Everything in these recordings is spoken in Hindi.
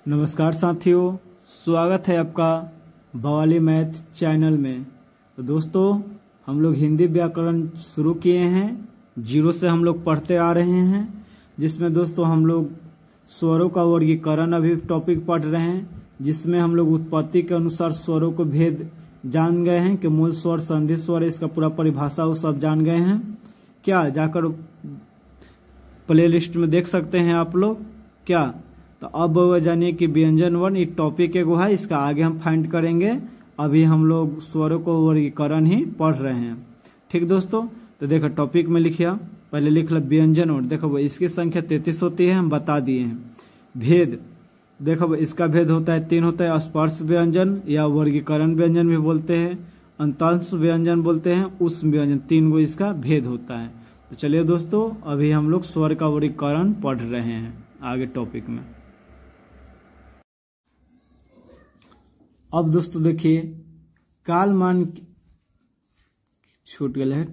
नमस्कार साथियों, स्वागत है आपका बवाली मैथ चैनल में। तो दोस्तों, हम लोग हिंदी व्याकरण शुरू किए हैं। जीरो से हम लोग पढ़ते आ रहे हैं, जिसमें दोस्तों हम लोग स्वरों का वर्गीकरण अभी टॉपिक पढ़ रहे हैं, जिसमें हम लोग उत्पत्ति के अनुसार स्वरों को भेद जान गए हैं कि मूल स्वर, संधि स्वर, इसका पूरा परिभाषा वो सब जान गए हैं। क्या जाकर प्ले लिस्ट में देख सकते हैं आप लोग क्या। तो अब जानिए कि व्यंजन वर्ण एक टॉपिक एगो है, इसका आगे हम फाइंड करेंगे। अभी हम लोग स्वरों को वर्गीकरण ही पढ़ रहे हैं। ठीक दोस्तों, तो देखो टॉपिक में लिखिया, पहले लिख लो व्यंजन वर्ण। देखो इसकी संख्या 33 होती है, हम बता दिए हैं। भेद, देखो इसका भेद होता है 3 होता है। स्पर्श व्यंजन या वर्गीकरण व्यंजन भी बोलते हैं, अंतांश व्यंजन बोलते हैं, उस व्यंजन, 3 गो इसका भेद होता है। तो चलिए दोस्तों, अभी हम लोग स्वर का वर्गीकरण पढ़ रहे हैं आगे टॉपिक में। अब दोस्तों देखिए, कालमान छूट गए है।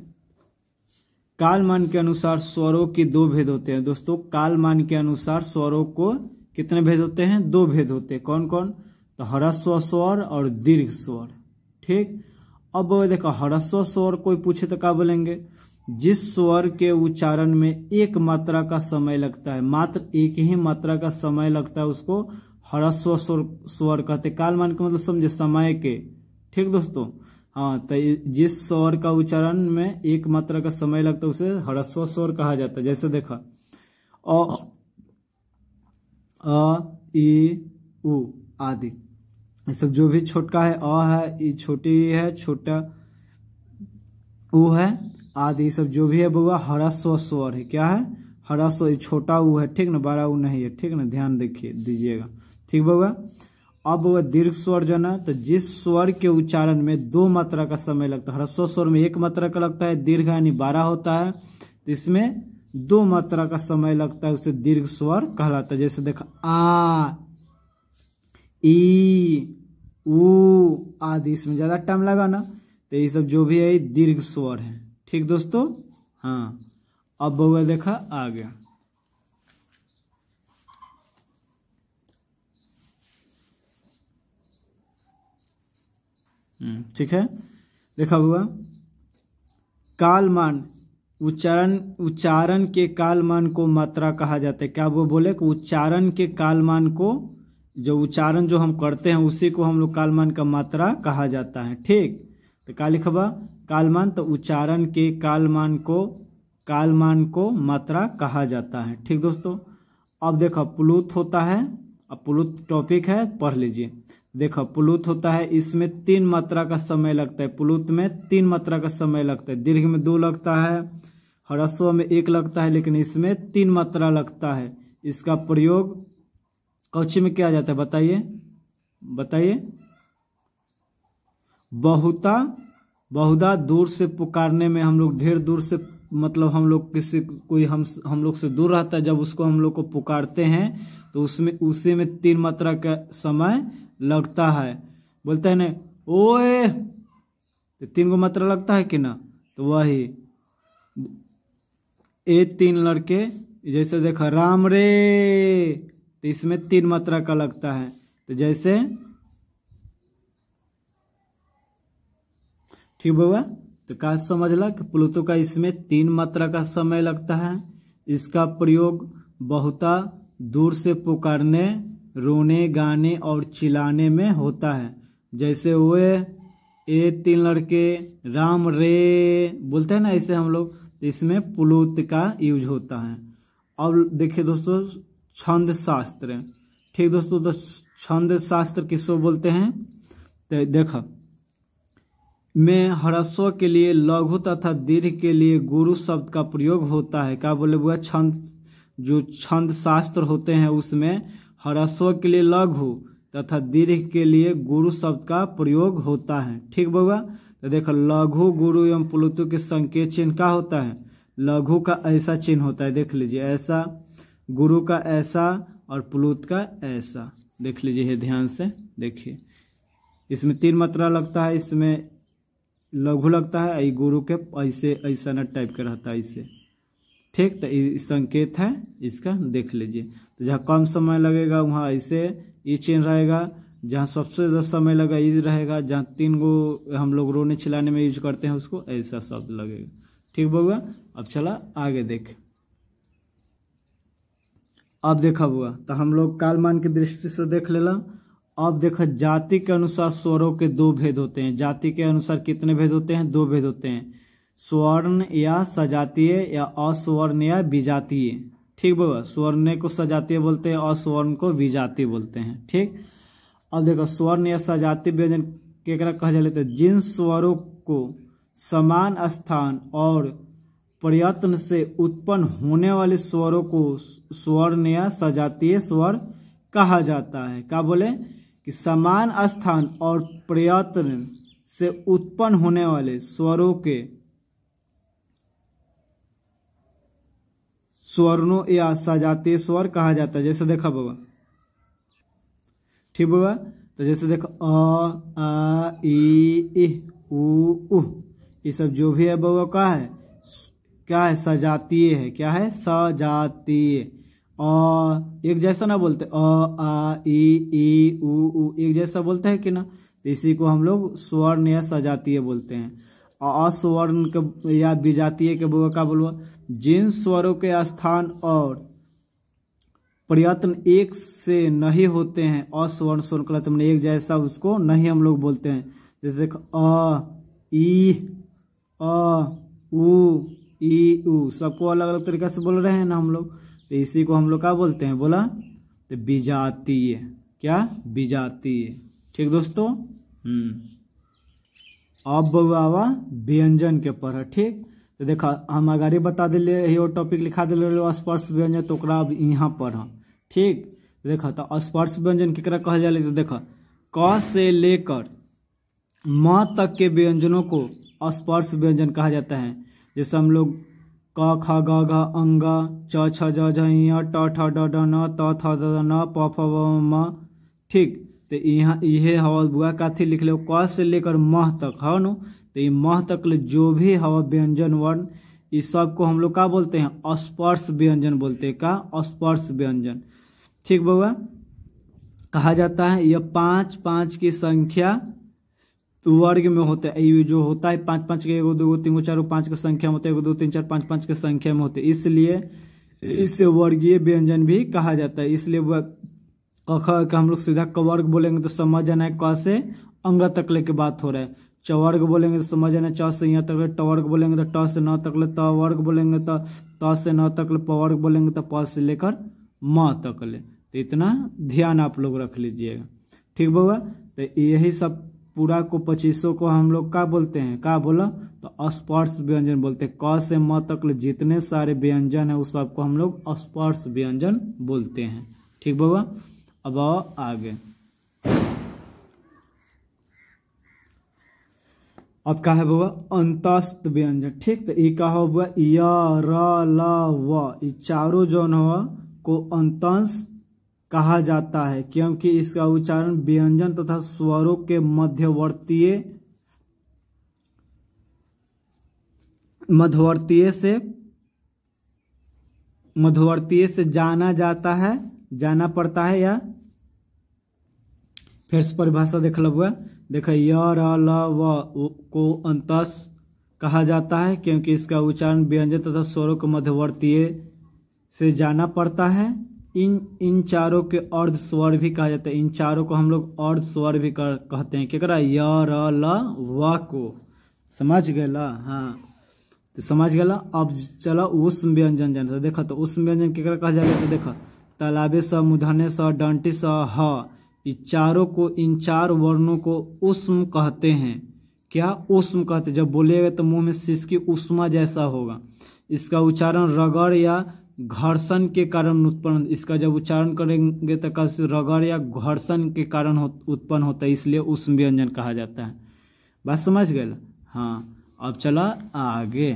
कालमान के अनुसार स्वरों की 2 भेद होते हैं। दोस्तों, कालमान के अनुसार स्वरों को कितने भेद होते हैं? 2 भेद होते हैं। कौन कौन? तो ह्रस्व स्वर और दीर्घ स्वर। ठीक, अब देखो ह्रस्व स्वर कोई पूछे तो क्या बोलेंगे? जिस स्वर के उच्चारण में एक मात्रा का समय लगता है, मात्र एक ही मात्रा का समय लगता है, उसको ह्रस्व स्वर कहते। कालमान का मतलब समझे, समय के। ठीक दोस्तों, हाँ, तो जिस स्वर का उच्चारण में एक मात्रा का समय लगता है उसे ह्रस्व स्वर कहा जाता है। जैसे देखा अ ई उ आदि, ये सब जो भी छोटा है, अ है, ई छोटी है, छोटा उ है, आदि सब जो भी है वो ह्रस्व स्वर है। क्या है? ह्रस्व। छोटा उ है, ठीक ना, बड़ा उ नहीं है, ठीक ना, ध्यान दीजिएगा। ठीक बउआ। अब वह दीर्घ स्वर जो ना, तो जिस स्वर के उच्चारण में 2 मात्रा का समय लगता है, ह्रस्व स्वर में 1 मात्रा का लगता है, दीर्घ यानी 12 होता है, तो इसमें 2 मात्रा का समय लगता है, उसे दीर्घ स्वर कहलाता है। जैसे देखा आ, ई, उ आदि, इसमें ज्यादा टाइम लगा ना, तो ये सब जो भी है दीर्घ स्वर है। ठीक दोस्तों, हाँ। अब बउआ देखा आ गया। ठीक है, देखा हुआ। कालमान, उच्चारण के कालमान को मात्रा कहा जाता है। क्या वो बोले कि उच्चारण के कालमान को, जो उच्चारण जो हम करते हैं उसी को हम लोग कालमान का मात्रा कहा जाता है। ठीक, तो क्या लिखबा? कालमान, तो उच्चारण के कालमान को मात्रा कहा जाता है। ठीक दोस्तों, अब देखो प्लुत होता है। अब प्लुत टॉपिक है, पढ़ लीजिए। देखो प्लुत होता है, इसमें 3 मात्रा का समय लगता है। प्लुत में 3 मात्रा का समय लगता है। दीर्घ में 2 लगता है, ह्रस्व में 1 लगता है, लेकिन इसमें 3 मात्रा लगता है। इसका प्रयोग कौची में किया जाता है? बताइए। बहुधा दूर से पुकारने में, हम लोग ढेर दूर से, मतलब हम लोग हम लोग से दूर रहता है, जब उसको हम लोग को पुकारते हैं तो उसमें उसी में 3 मात्रा का समय लगता है। बोलते हैं ना ओए, तो 3 गो मात्रा लगता है कि ना, तो वही ए 3 लड़के, जैसे देखा राम रे, तो इसमें 3 मात्रा का लगता है। तो जैसे, ठीक बउआ, तो क्या समझला कि प्लुतो का इसमें 3 मात्रा का समय लगता है। इसका प्रयोग बहुता दूर से पुकारने, रोने, गाने और चिल्लाने में होता है। जैसे वे ए 3 लड़के राम रे बोलते हैं ना, ऐसे हम लोग, तो इसमें प्लुत का यूज होता है। अब देखिए दोस्तों, छंद शास्त्र। ठीक दोस्तों, तो छंद शास्त्र किसको बोलते हैं? तो देखा, में ह्रस्व के लिए लघु तथा दीर्घ के लिए गुरु शब्द का प्रयोग होता है। क्या बोले हुआ? जो छंद शास्त्र होते हैं उसमें ह्रस्व के लिए लघु तथा दीर्घ के लिए गुरु शब्द का प्रयोग होता है। ठीक बउआ, तो देखो लघु, गुरु एवं प्लुतो के संकेत चिन्ह क्या होता है? लघु का ऐसा चिन्ह होता है, देख लीजिए ऐसा, गुरु का ऐसा और प्लुत का ऐसा। देख लीजिए ध्यान से देखिए, इसमें 3 मात्रा लगता है, इसमें लघु लगता है, गुरु के ऐसे ऐसा न टाइप का रहता है ऐसे। ठीक, तो संकेत है इसका, देख लीजिए। तो जहाँ कम समय लगेगा वहाँ ऐसे ई चेन रहेगा, जहाँ सबसे ज़्यादा समय लगा ई रहेगा, जहाँ 3 गो हम लोग रोने चिल्लाने में यूज करते हैं उसको ऐसा शब्द लगेगा। ठीक बउआ, अब चला आगे देख। अब देखा बुआ तो हम लोग कालमान की दृष्टि से देख लेला। अब देखा जाति के अनुसार स्वरों के 2 भेद होते हैं। जाति के अनुसार कितने भेद होते हैं? 2 भेद होते हैं, स्वर्ण या सजातीय या अस्वर्ण या विजातीय। ठीक बाबा, स्वर्ण को सजातीय बोलते हैं, अस्वर्ण को विजातीय बोलते हैं। ठीक, अब देखो स्वर्ण या सजातीय व्यंजन केकरा कहा जाता है? जिन स्वरों को समान स्थान और प्रयत्न से उत्पन्न होने वाले स्वरों को स्वर्ण या सजातीय स्वर कहा जाता है। क्या बोले कि समान स्थान और प्रयत्न से उत्पन्न होने वाले स्वरों के स्वर्णों या सजातीय स्वर कहा जाता है। जैसे देखा बाबा, ठीक बाबा, तो जैसे देखो अ आ ई उ ये सब जो भी है बाबा क्या है? सजातीय है। क्या है? सजातीय। एक जैसा ना बोलते, अ आ ई उ एक जैसा बोलते हैं कि ना, तो इसी को हम लोग स्वर्ण या सजातीय बोलते हैं। अस्वर्ण के या विजातीय के बाबा क्या बोलवा? जिन स्वरों के स्थान और प्रयत्न एक से नहीं होते हैं, अस्वर्ण स्वर का तुमने एक जैसा उसको नहीं हम लोग बोलते हैं। जैसे देखो अ ई उ सबको अलग अलग तरीका से बोल रहे हैं ना हम लोग, तो इसी को हम लोग क्या बोलते हैं? बोला तो विजातीय। क्या? विजातीय। ठीक दोस्तों। अब बाबा व्यंजन के पर। ठीक, तो देखा हम आगे बता दिले टॉपिक लिखा दिले स्पर्श व्यंजन, तो अब यहाँ पर हम ठीक देखा तो स्पर्श व्यंजन केकरा कहल जाले? तो देखा क से लेकर म तक के व्यंजनों को स्पर्श व्यंजन कहा जाता है। जैसे हम लोग क ख ग घ अंग च छ ज झ ञ ट ठ ड ढ न त थ द ध न प फ ब म। ठीक, तो यहाँ ये हवा बुआ काथी लिख लो क से लेकर मह तक है नो, तो ये मह तक जो भी हवा व्यंजन वर्ण इस सब को हम लोग क्या बोलते हैं? स्पर्श व्यंजन बोलते हैं। का? स्पर्श व्यंजन। ठीक बाबा, कहा जाता है यह 5-5 की संख्या वर्ग में होता है। ये जो होता है 5-5 के 1 2 3 4 5 की संख्या में होता है, 1 2 3 4 5 5 की संख्या में होते हैं, इसलिए इसे वर्गीय व्यंजन भी कहा जाता है। इसलिए क का हम लोग सीधा क वर्ग बोलेंगे तो समझ जाना है क से अंग तक ले के बात हो रहा है। च वर्ग बोलेंगे तो समझ जाना है च से यहाँ तक, ट वर्ग बोलेंगे तो ट से न तक ले, त वर्ग बोलेंगे तो त से न तक ले, प वर्ग बोलेंगे तो प से लेकर म तक ले। तो इतना ध्यान आप लोग रख लीजिएगा। ठीक बाबा, तो यही सब पूरा को 2500 को हम लोग क्या बोलते हैं? क्या बोला? तो स्पर्श व्यंजन बोलते हैं। क से म तक जितने सारे व्यंजन है उस सबको हम लोग स्पर्श व्यंजन बोलते हैं। ठीक बाबा, अब आगे अब क्या है बाबा? अंतस्थ व्यंजन। ठीक, तो ये क्या हो बाबा? य र ल व ये चारों जो को अंतंश कहा जाता है, क्योंकि इसका उच्चारण व्यंजन तथा स्वरों के मध्यवर्तीय से जाना जाता है, जाना पड़ता है। या फिर से परिभाषा देख लो बुआ, देखो य र ल व को अंतस कहा जाता है, क्योंकि इसका उच्चारण व्यंजन तथा स्वरों के मध्यवर्तीय से जाना पड़ता है। इन चारों के अर्ध स्वर भी कहा जाता है। इन चारों को हम लोग अर्ध स्वर भी कहते हैं। क्या करा? य र ल व को। समझ गए ला? हाँ, तो समझ गए ला। अब चलो उष्म व्यंजन जाना। देखा तो उष्म व्यंजन केकरा कहा जाता है? तो देखा तालाबे स, मूर्धन्य स, दंती स, ह इन चार वर्णों को उष्म कहते हैं। क्या? उष्म कहते हैं। जब बोलेगा तो मुंह में सिसकी उष्मा जैसा होगा। इसका उच्चारण रगड़ या घर्षण के कारण उत्पन्न, इसका जब उच्चारण करेंगे तो कब रगड़ या घर्षण के कारण उत्पन्न होता है, इसलिए उष्म व्यंजन कहा जाता है। बात समझ गए? हाँ, अब चला आगे।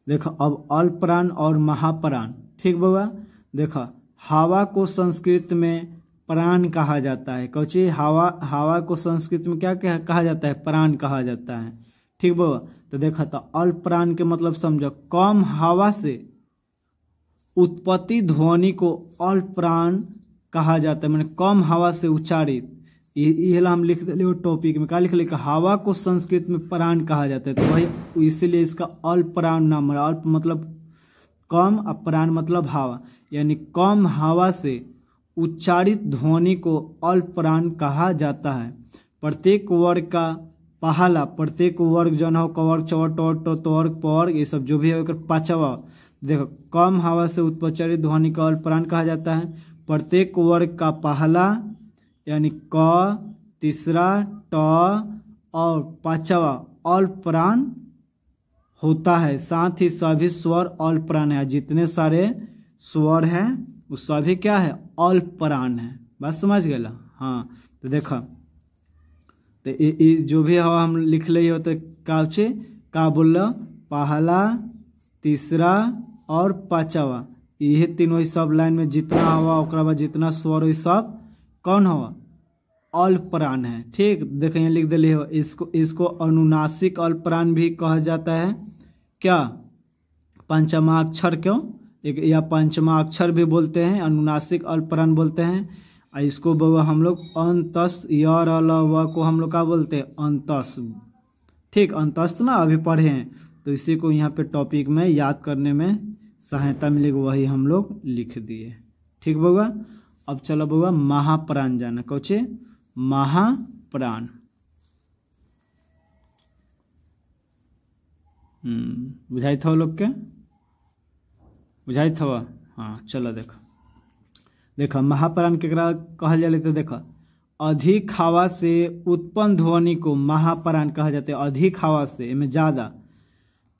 देखो अब अल्पप्राण और महाप्राण। ठीक बाबा, देखा हवा को संस्कृत में प्राण कहा जाता है। कौची? हवा को संस्कृत में क्या कहा जाता है? प्राण कहा जाता है। ठीक बाबा, तो देखा तो अल्प प्राण के मतलब समझो कम हवा से उत्पत्ति ध्वनि को अल्पप्राण कहा जाता है, मैंने कम हवा से उच्चारित। ये हम लिख दे टॉपिक में क्या लिख ले, हवा को संस्कृत में प्राण कहा जाता है, तो वही इसीलिए इसका अल्पप्राण नाम है। अल्प मतलब कम और प्राण मतलब हवा, यानी कम हवा से उच्चारित ध्वनि को अल्पप्राण कहा जाता है। प्रत्येक वर्ग का पहला, प्रत्येक वर्ग जन हो कवर्ग चवर टोट तवर्ग पवर्ग ये सब जो भी है पांचवा, देखो कम हवा से उच्चारित ध्वनि को अल्पप्राण कहा जाता है। प्रत्येक वर्ग का पहला यानी क, तीसरा ट और पांचवा अल्पप्राण होता है। साथ ही सभी स्वर अल्पप्राण है, जितने सारे स्वर हैं वो सभी क्या है, अल्पप्राण है। बात समझ गए? हाँ, तो देखा तो जो भी हवा हम लिख ले होते का बोल पहला, तीसरा और पांचवा, ये तीनों सब लाइन में जितना हवा ओकरा बाद जितना स्वर हो सब कौन हवा, अल्पप्राण है। ठीक, देखें यहाँ लिख दिले हो, इसको अनुनासिक अल्पप्राण भी कहा जाता है। क्या पंचमाक्षर क्यों एक या पंचमाक्षर भी बोलते हैं, अनुनासिक अल्पप्राण बोलते हैं। इसको हम लोग अंतस य र ल व को हम लोग क्या बोलते हैं, अंतस। ठीक, अंतस ना अभी पढ़े हैं, तो इसी को यहाँ पे टॉपिक में याद करने में सहायता मिलेगी, वही हम लोग लिख दिए। ठीक बउआ, अब चलो बउआ महाप्राण जाना, कौचे महाप्राण। बुझाई था लोग के, बुझाई था? हाँ, चलो देखा महाप्राण केकरा कहल जाले, तो देखा अधिक हवा से उत्पन्न ध्वनि को महाप्राण कहा जाता है। अधिक हवा से में ज्यादा।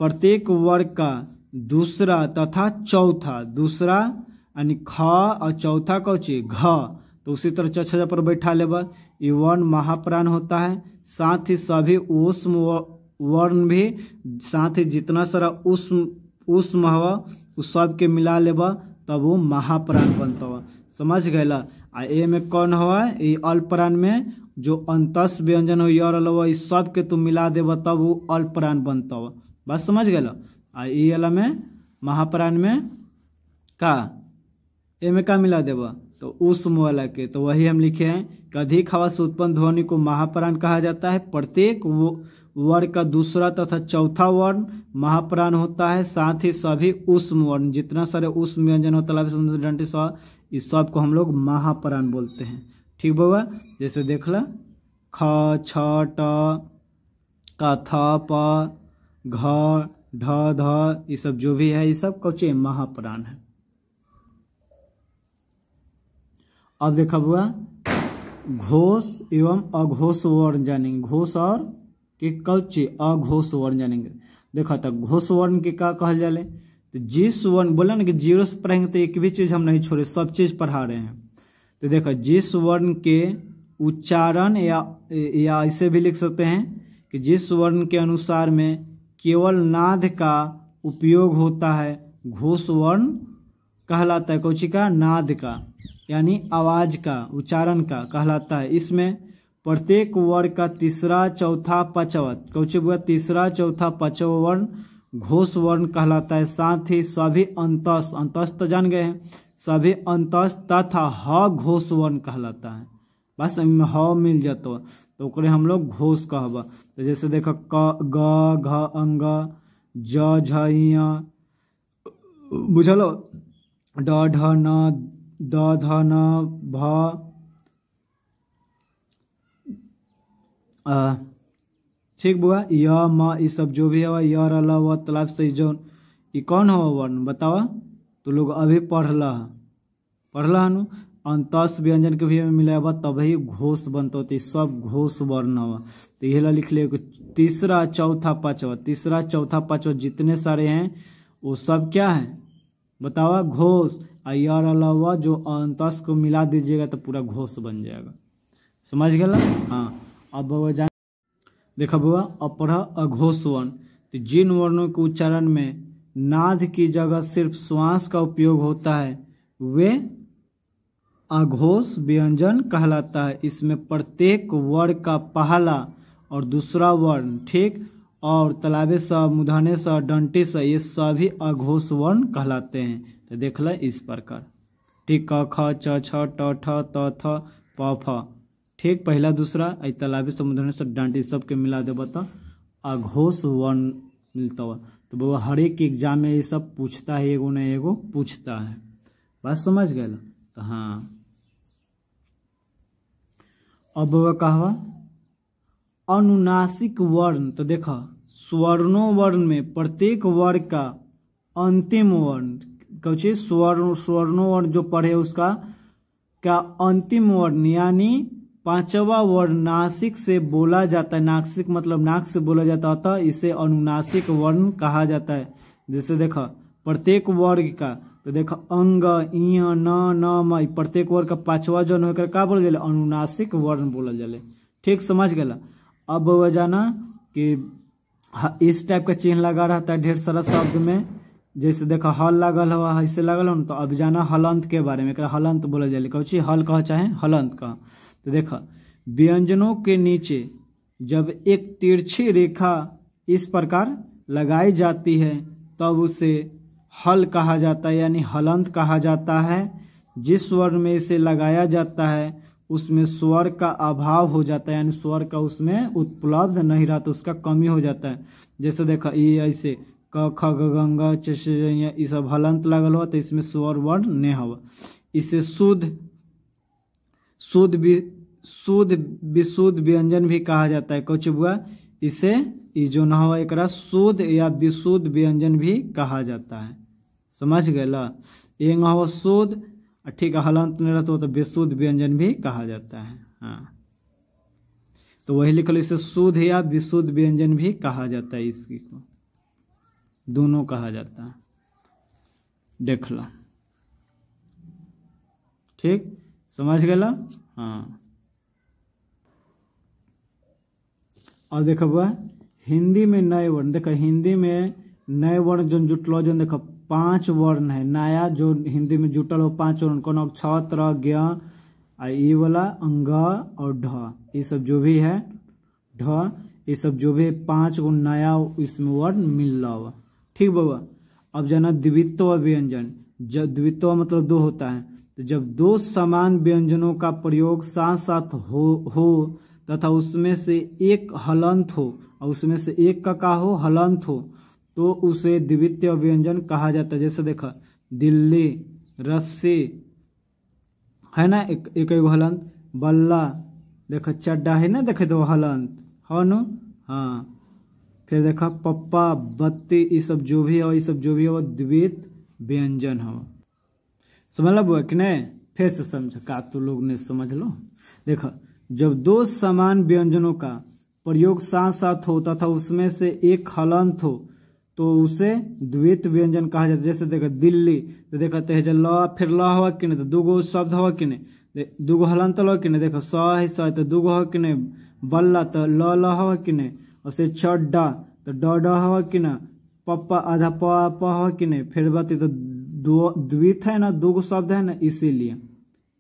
प्रत्येक वर्ग का दूसरा तथा चौथा, दूसरा यानी ख और चौथा कौची घ, तो उसी तरह चछा पर बैठा लेबा, ये वर्ण महाप्राण होता है। साथ ही सभी ऊष्म वर्ण भी, साथ ही जितना सारा ऊष्म हवा उस सब के मिला लेबा तब वो महाप्राण बनता हुआ। समझ गए? आ ए में कौन हुआ, ये अल्पप्राण में जो अंतस व्यंजन हो यर लवा इस सब के तुम मिला देबा तब वो अल्पप्राण बनता हुआ। बात समझ गए? आ ये वाला में महाप्राण में का ए में का मिला देबा, तो ऊष्म वाला के, तो वही हम लिखे हैं कि अधिक हवा से उत्पन्न ध्वनि को महाप्राण कहा जाता है। प्रत्येक वर्ग का दूसरा तथा चौथा वर्ण महाप्राण होता है। साथ ही सभी ऊष्म वर्ण, जितना सारे ऊष्म व्यंजन होता है डंटी स, इस सब को हम लोग महाप्राण बोलते हैं। ठीक बउआ, जैसे देख ला ख छ ट का थ प घ ढ ध, ये सब जो भी है ये सब कौचे महाप्राण है। अब देखा बुआ घोष एवं अघोष वर्ण जानेंगे, घोष और के कौचे अघोष वर्ण जानेंगे। देखा था घोष वर्ण के क्या कहल जाले, तो जिस वर्ण बोला ना कि जीरो से पढ़ेंगे तो एक भी चीज हम नहीं छोड़े, सब चीज पढ़ा रहे हैं। तो देखा जिस वर्ण के उच्चारण या ऐसे भी लिख सकते हैं कि जिस वर्ण के अनुसार में केवल नाद का उपयोग होता है, घोष वर्ण कहलाता है। कौची का, नाद का, यानी आवाज का, उच्चारण का कहलाता है। इसमें प्रत्येक वर्ग का तीसरा चौथा पांचवा, कौची बुआ तीसरा चौथा पांचवा वर्ण घोष वर्ण कहलाता है। साथ ही सभी अंतस, अंतस तो जान गए हैं, सभी अंतस तथा ह घोष वर्ण कहलाता है। बस इनमें ह मिल जाता है तो ओकरे हम लोग घोष कहबा। तो जैसे देखो क ग घ अंग ज झ य, बुझलो ड ढ न द ध न भ, ठीक बुआ य म, ये सब जो भी है य र ल व तालाब से जो ये कौन हो वर्ण बतावा, तो लोग अभी पढ़ला नु अंतस व्यंजन के भी मिलावा तभी घोष बनता होती, सब घोष वर्ण हुआ। तो ये लिख ले तीसरा चौथा पांचवा, तीसरा चौथा पांचवा जितने सारे हैं वो सब क्या है बतावा, घोष। यर अलावा जो अंतस को मिला दीजिएगा तो पूरा घोष बन जाएगा। समझ गया? हाँ, अब जान देखा बुआ अपरा अघोष वर्ण, तो जिन वर्णों के उच्चारण में नाद की जगह सिर्फ श्वास का उपयोग होता है वे अघोष व्यंजन कहलाता है। इसमें प्रत्येक वर्ण का पहला और दूसरा वर्ण, ठीक, और तालाबे स, मूर्धन्य स, दंती स, ये सभी अघोष वर्ण कहलाते हैं। तो देख ल इस प्रकार। ठीक, क ख च छ ट ठ त थ प फ। ठीक, पहला दूसरा आई तालाबी समुद्र से डांटी सबके मिला देव तो अघोष वर्ण मिलता हुआ। तो बाबा हर एक एग्जाम में ये सब पूछता है, एगो न एगो पूछता है। बात समझ गए? तो हाँ, अब बाबा कहवा अनुनासिक वर्ण। तो देखा स्वर्णों वर्ण में प्रत्येक वर्ण का अंतिम वर्ण कौचे स्वर्णों वर्ण जो पढ़े उसका क्या अंतिम वर्ण यानी पांचवा वर्ण नासिक से बोला जाता है। नासिक मतलब नाक से बोला जाता था, इसे अनुनासिक वर्ण कहा जाता है। जैसे देखा प्रत्येक वर्ग का, तो देखा अंग इ न म, प्रत्येक वर्ग का पांचवा जन होकर का बोल जाए अनुनासिक वर्ण बोला जाए। ठीक, समझ गया? अब वह जाना कि इस टाइप का चिन्ह लगा रहता है ढेर सारा शब्द में। जैसे देखा हल लागल हुआ, ऐसे लागल हो न, तो अब जाना हलंत के बारे में। हलंत बोला जाए, कौची हल कह चाहे हलंत कह। तो देखा व्यंजनों के नीचे जब एक तिरछी रेखा इस प्रकार लगाई जाती है तब उसे हल कहा जाता है, यानी हलंत कहा जाता है। जिस वर्ण में इसे लगाया जाता है उसमें स्वर का अभाव हो जाता है, यानी स्वर का उसमें उपलब्ध नहीं रहता, उसका कमी हो जाता है। जैसे देखा ये ऐसे क ख ग ग च श ये सब हलंत लगल हुआ, तो इसमें स्वर वर्ण नहीं हुआ। इसे शुद्ध विशुद्ध व्यंजन भी कहा जाता है। कुछ हुआ इसे जो न हुआ एक शुद्ध या विशुद्ध व्यंजन भी कहा जाता है। समझ गए? ये न हुआ शुद्ध, ठीक है, हलंत नहीं रहता तो विशुद्ध व्यंजन भी कहा जाता है। हाँ, तो वही लिख लो, इसे शुद्ध या विशुद्ध व्यंजन भी कहा जाता है, इसकी को दोनों कहा जाता है। देख लो, ठीक, समझ गया? हाँ, और देखो बुआ हिंदी में नए वर्ण। देखो हिंदी में नए वर्ण जो जुटलो, जो देखो 5 वर्ण है नया जो हिंदी में जुटल हो, 5 वर्ण कौन क्ष त्र ज्ञ ई वाला अंग और ढ, ये सब जो भी है ढ, ये सब जो भी 5 गो नया इसमें वर्ण मिल रहा हुआ। ठीक बाबा, अब जाना द्वित्व व्यंजन। जब द्वित्व मतलब 2 होता है, तो जब 2 समान व्यंजनों का प्रयोग साथ साथ हो तथा उसमें से एक हलंत हो और उसमें से एक का हो हलंत हो, तो उसे द्वितीय व्यंजन कहा जाता है। जैसे देखा दिल्ली, रस्सी है ना, एक हलंत, बल्ला देखा चड्डा है ना, देखे तो हलंत हो न। हाँ, फिर देखा पप्पा, बत्ती, ये सब जो भी हो, ये सब जो भी हो द्वितीय व्यंजन हो। समझ लो कि नहीं? फिर से समझ का तो लोग ने समझ लो। देखा जब 2 समान व्यंजनों का प्रयोग साथ साथ हो तथा उसमें से एक हलंत हो तो उसे द्वितीय व्यंजन कहा जाता है। जैसे देखा दिल्ली, तो देखा तेज ल, फिर ल हुआ कि नहीं, तो 2 गो शब्द हुआ कि नहीं, 2 गो हलंत हो कि नहीं, देखा स है स, तो 2 गो हो कि नहीं, बल्ला तो ल हुआ कि नहीं, और से चड्डा तो ड हुआ कि ना, पप्पा आधा प हुआ कि नहीं, फिर बात तो द्वित है ना, 2 गो शब्द है ना, इसीलिए।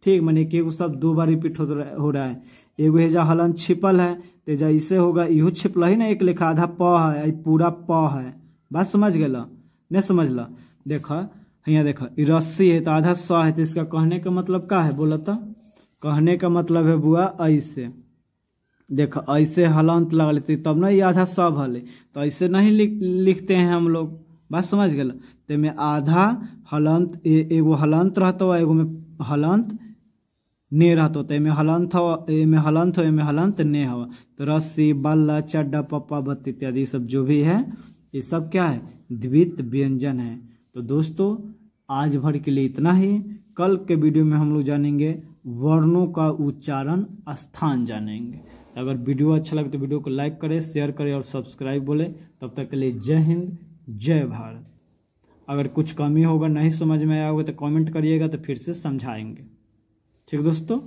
ठीक, मैंने एक एगो शब्द 2 बार रिपीट हो रहा है। एगो हेजा हलन छिपल है, तो जा इसे होगा इहो छिपल है ना, एक लेखा आधा प है, पूरा प है। बात समझ गए? नहीं समझ ला? देखा यहाँ देखा रस्सी है तो आधा स है, तो इसका कहने का मतलब क्या है बोला? तो कहने का मतलब है बुआ ऐसे, देखा ऐसे हलंत लगा लेते तब ना ये आधा स भले, तो ऐसे नहीं लिखते हैं हम लोग। बात समझ गए? ते में आधा हलंत एगो हलंत रहता है, एगो में हलंत ने रहता है, एमे हलंत हो, एमे हलंत हो, एमे हलंत ने हो। तो रस्सी, बल्ला, चड्डा, पप्पा, बत्ती इत्यादि सब जो भी है ये सब क्या है? द्वितीय व्यंजन है। तो दोस्तों आज भर के लिए इतना ही। कल के वीडियो में हम लोग जानेंगे वर्णों का उच्चारण स्थान जानेंगे। अगर वीडियो अच्छा लगे तो वीडियो को लाइक करें, शेयर करें और सब्सक्राइब बोले। तब तक के लिए जय हिंद, जय भारत। अगर कुछ कमी होगा, नहीं समझ में आया होगा तो कमेंट करिएगा, तो फिर से समझाएंगे। ठीक दोस्तों।